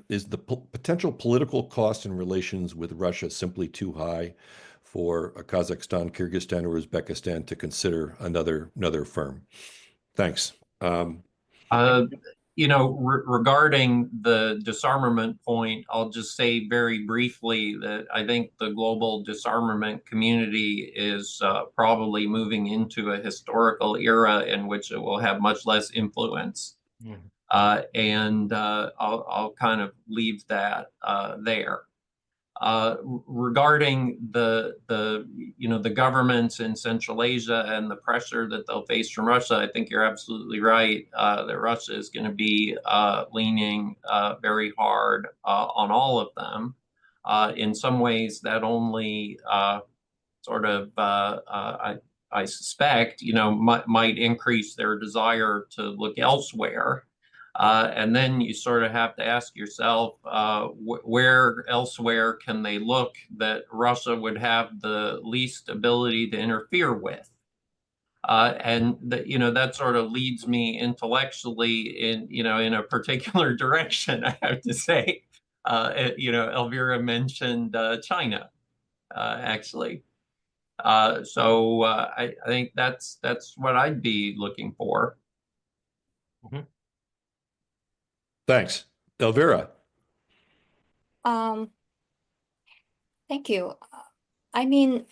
S1: potential political cost in relations with Russia simply too high for Kazakhstan, Kyrgyzstan, or Uzbekistan to consider another firm? Thanks.
S4: Regarding the disarmament point, I'll just say very briefly that I think the global disarmament community is probably moving into a historical era in which it will have much less influence. And I'll kind of leave that there. Regarding the governments in Central Asia and the pressure that they'll face from Russia, I think you're absolutely right that Russia is going to be leaning very hard on all of them. In some ways, that only sort of I suspect might increase their desire to look elsewhere. And then you sort of have to ask yourself, where elsewhere can they look that Russia would have the least ability to interfere with? And that sort of leads me intellectually in a particular direction, I have to say. Elvira mentioned China, actually. So I think that's what I'd be looking for.
S1: Thanks. Elvira.
S2: Thank you. I mean,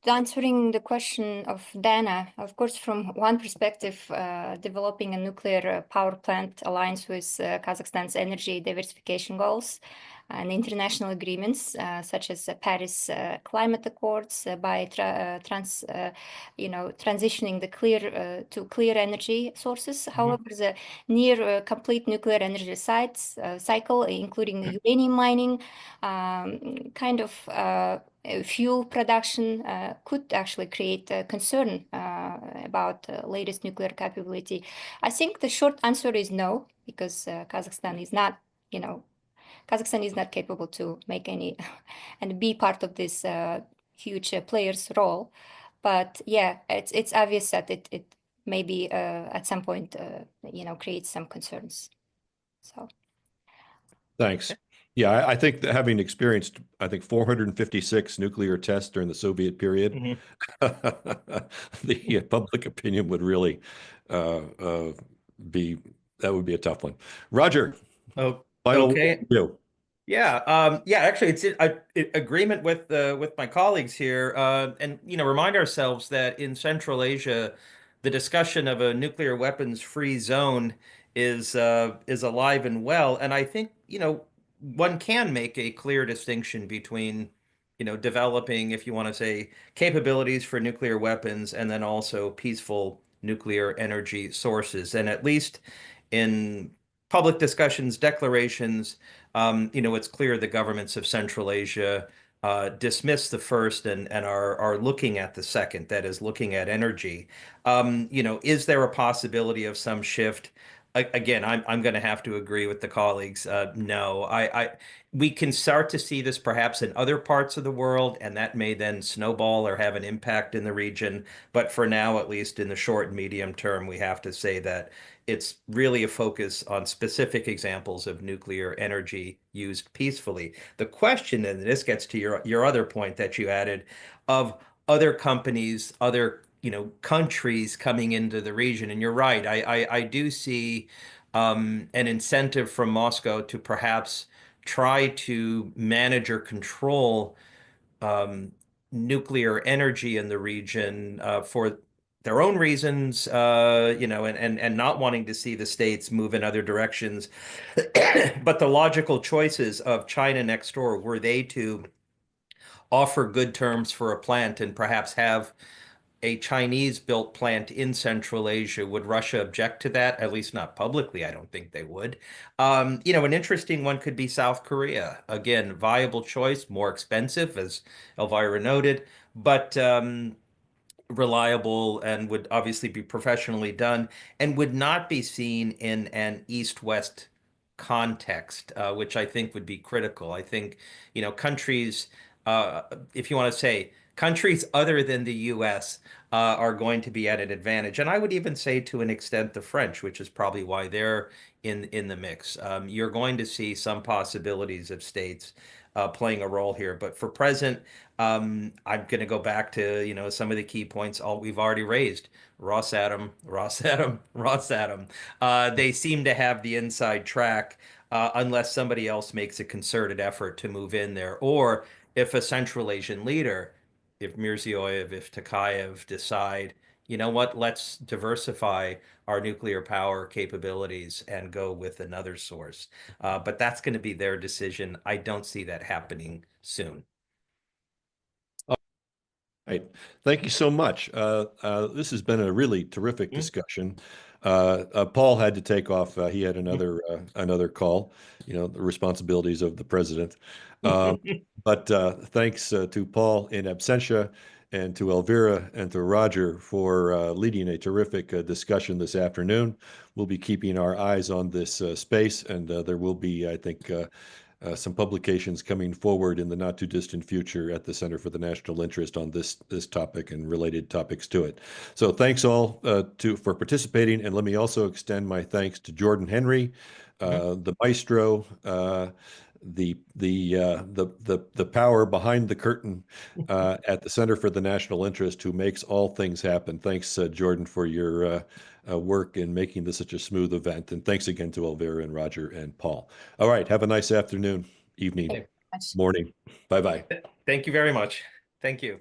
S2: answering the question of Dana, of course, from one perspective, developing a nuclear power plant aligns with Kazakhstan's energy diversification goals and international agreements, such as the Paris Climate Accords, by transitioning to clear energy sources. However, the near complete nuclear energy cycle, including uranium mining, kind of fuel production, could actually create concern about latest nuclear capability. I think the short answer is no, because Kazakhstan is not capable to make any and be part of this huge player's role. But yeah, it's obvious that it maybe at some point creates some concerns. So.
S1: Thanks. Yeah, I think that having experienced, 456 nuclear tests during the Soviet period, the public opinion would really that would be a tough one. Roger.
S3: Oh,
S1: final
S3: okay.
S1: review.
S3: Yeah, actually, it's agreement with my colleagues here, and remind ourselves that in Central Asia, the discussion of a nuclear weapons-free zone is alive and well, and I think one can make a clear distinction between developing, if you want to say, capabilities for nuclear weapons and then also peaceful nuclear energy sources, and at least in public discussions, declarations. It's clear the governments of Central Asia dismiss the first and are looking at the second, that is looking at energy. Is there a possibility of some shift? Again, I'm going to have to agree with the colleagues. No, we can start to see this perhaps in other parts of the world, and that may then snowball or have an impact in the region. But for now, at least in the short and medium term, we have to say that It's really a focus on specific examples of nuclear energy used peacefully. The question, and this gets to your other point that you added, of other companies, other countries coming into the region. And you're right, I do see an incentive from Moscow to perhaps try to manage or control nuclear energy in the region for their own reasons, and not wanting to see the states move in other directions. But the logical choices of China next door, were they to offer good terms for a plant and perhaps have a Chinese-built plant in Central Asia, would Russia object to that? At least not publicly, I don't think they would. An interesting one could be South Korea. Again, viable choice, more expensive, as Elvira noted, but reliable and would obviously be professionally done and would not be seen in an East-West context, which I think would be critical. I think, countries, if you want to say, countries other than the US are going to be at an advantage. And I would even say to an extent the French, which is probably why they're in the mix. You're going to see some possibilities of states playing a role here. But for present, I'm going to go back to, some of the key points we've already raised. Rosatom. They seem to have the inside track unless somebody else makes a concerted effort to move in there. Or if a Central Asian leader, if Mirziyoyev, if Tokayev decide, you know what, let's diversify our nuclear power capabilities and go with another source. But that's going to be their decision. I don't see that happening soon.
S1: Right. Thank you so much. This has been a really terrific discussion. Paul had to take off. He had another call, the responsibilities of the president. But thanks to Paul in absentia, and to Elvira and to Roger for leading a terrific discussion this afternoon. We'll be keeping our eyes on this space, and there will be, I think, some publications coming forward in the not too distant future at the Center for the National Interest on this topic and related topics to it. So thanks all for participating, and let me also extend my thanks to Jordan Henry, the maestro, the power behind the curtain at the Center for the National Interest, who makes all things happen. Thanks, Jordan, for your work in making this such a smooth event. And thanks again to Elvira and Roger and Paul. All right. Have a nice afternoon, evening, morning. Bye-bye.
S3: Thank you very much. Thank you.